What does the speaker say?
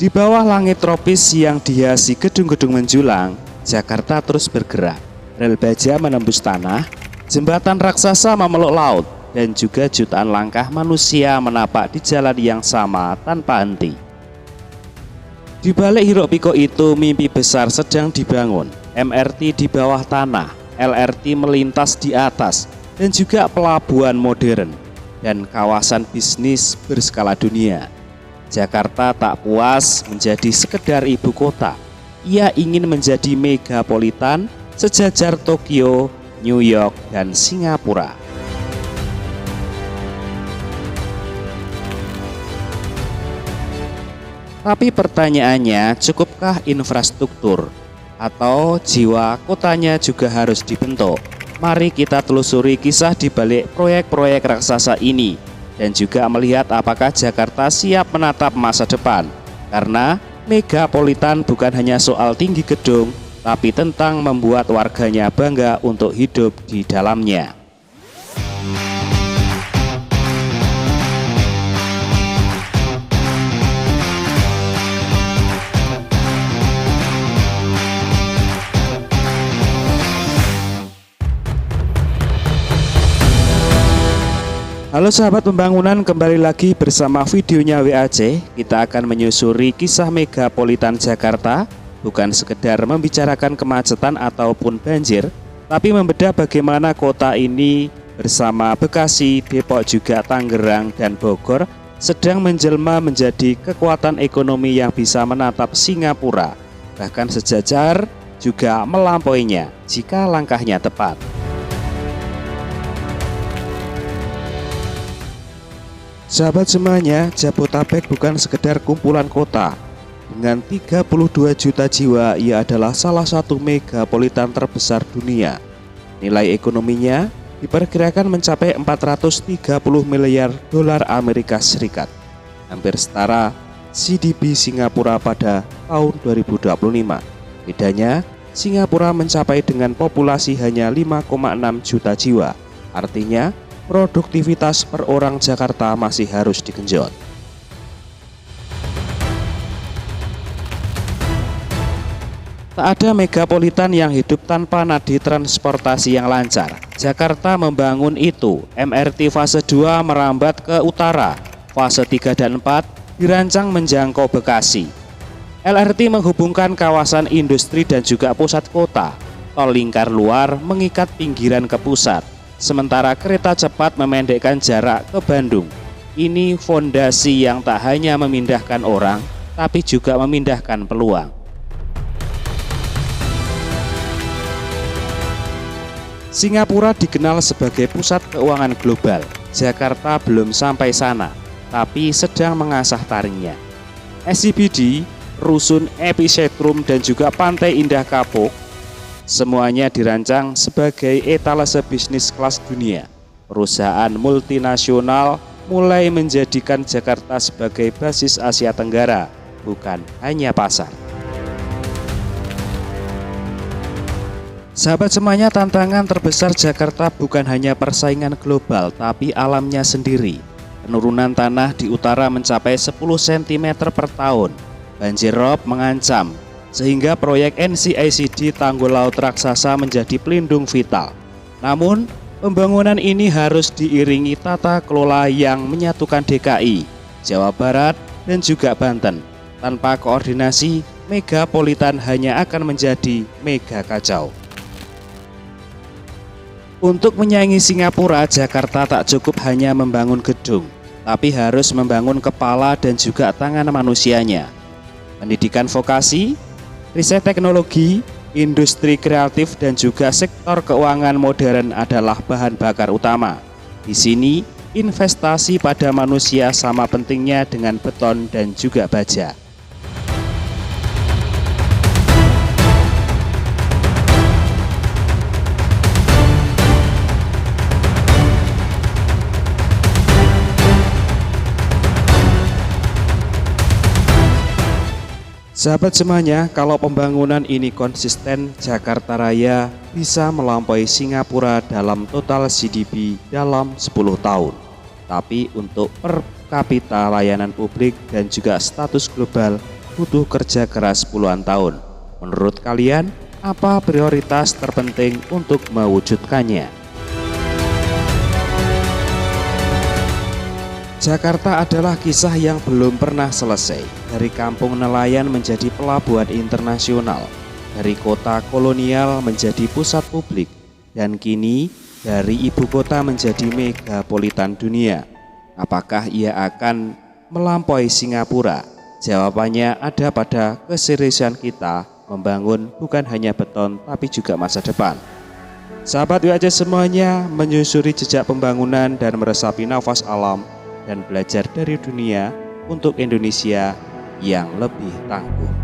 Di bawah langit tropis yang dihiasi gedung-gedung menjulang, Jakarta terus bergerak. Rel baja menembus tanah, jembatan raksasa memeluk laut, dan juga jutaan langkah manusia menapak di jalan yang sama tanpa henti. Di balik hiruk-pikuk itu, mimpi besar sedang dibangun. MRT di bawah tanah, LRT melintas di atas, dan juga pelabuhan modern dan kawasan bisnis berskala dunia. Jakarta tak puas menjadi sekedar ibu kota. Ia ingin menjadi megapolitan sejajar Tokyo, New York, dan Singapura. Tapi pertanyaannya, cukupkah infrastruktur? Atau jiwa kotanya juga harus dibentuk? Mari kita telusuri kisah di balik proyek-proyek raksasa ini dan juga melihat apakah Jakarta siap menatap masa depan. Karena megapolitan bukan hanya soal tinggi gedung, tapi tentang membuat warganya bangga untuk hidup di dalamnya. Halo sahabat pembangunan, kembali lagi bersama videonya WAC. Kita akan menyusuri kisah megapolitan Jakarta, bukan sekedar membicarakan kemacetan ataupun banjir, tapi membedah bagaimana kota ini bersama Bekasi, Depok, juga Tangerang dan Bogor sedang menjelma menjadi kekuatan ekonomi yang bisa menatap Singapura, bahkan sejajar juga melampauinya jika langkahnya tepat. Sahabat semuanya, Jabotabek bukan sekedar kumpulan kota. Dengan 32 juta jiwa, ia adalah salah satu megapolitan terbesar dunia. Nilai ekonominya diperkirakan mencapai 430 miliar dolar Amerika Serikat, hampir setara GDP Singapura pada tahun 2025. Bedanya, Singapura mencapai dengan populasi hanya 5,6 juta jiwa. Artinya, produktivitas per orang Jakarta masih harus digenjot. Tak ada megapolitan yang hidup tanpa nadi transportasi yang lancar. Jakarta membangun itu. MRT fase 2 merambat ke utara, fase 3 dan 4 dirancang menjangkau Bekasi. LRT menghubungkan kawasan industri dan juga pusat kota. Tol lingkar luar mengikat pinggiran ke pusat. Sementara kereta cepat memendekkan jarak ke Bandung. Ini fondasi yang tak hanya memindahkan orang, tapi juga memindahkan peluang. Singapura dikenal sebagai pusat keuangan global. Jakarta belum sampai sana, tapi sedang mengasah taringnya. SCBD, Rusun Epicentrum, dan juga Pantai Indah Kapuk semuanya dirancang sebagai etalase bisnis kelas dunia. Perusahaan multinasional mulai menjadikan Jakarta sebagai basis Asia Tenggara, bukan hanya pasar. Sahabat semuanya, tantangan terbesar Jakarta bukan hanya persaingan global, tapi alamnya sendiri. Penurunan tanah di utara mencapai 10 cm per tahun. Banjir rob mengancam, sehingga proyek NCICD Tanggul Laut Raksasa menjadi pelindung vital. Namun, pembangunan ini harus diiringi tata kelola yang menyatukan DKI, Jawa Barat, dan juga Banten. Tanpa koordinasi, megapolitan hanya akan menjadi mega kacau. Untuk menyaingi Singapura, Jakarta tak cukup hanya membangun gedung, tapi harus membangun kepala dan juga tangan manusianya. Pendidikan vokasi, riset teknologi, industri kreatif, dan juga sektor keuangan modern adalah bahan bakar utama. Di sini, investasi pada manusia sama pentingnya dengan beton dan juga baja. Sahabat semuanya, kalau pembangunan ini konsisten, Jakarta Raya bisa melampaui Singapura dalam total GDP dalam 10 tahun. Tapi untuk per kapita layanan publik dan juga status global butuh kerja keras puluhan tahun. Menurut kalian, apa prioritas terpenting untuk mewujudkannya? Jakarta adalah kisah yang belum pernah selesai. Dari kampung nelayan menjadi pelabuhan internasional, dari kota kolonial menjadi pusat publik, dan kini dari ibu kota menjadi megapolitan dunia. Apakah ia akan melampaui Singapura? Jawabannya ada pada keseriusan kita membangun bukan hanya beton tapi juga masa depan. Sahabat UAJ semuanya, menyusuri jejak pembangunan dan meresapi nafas alam dan belajar dari dunia untuk Indonesia yang lebih tangguh.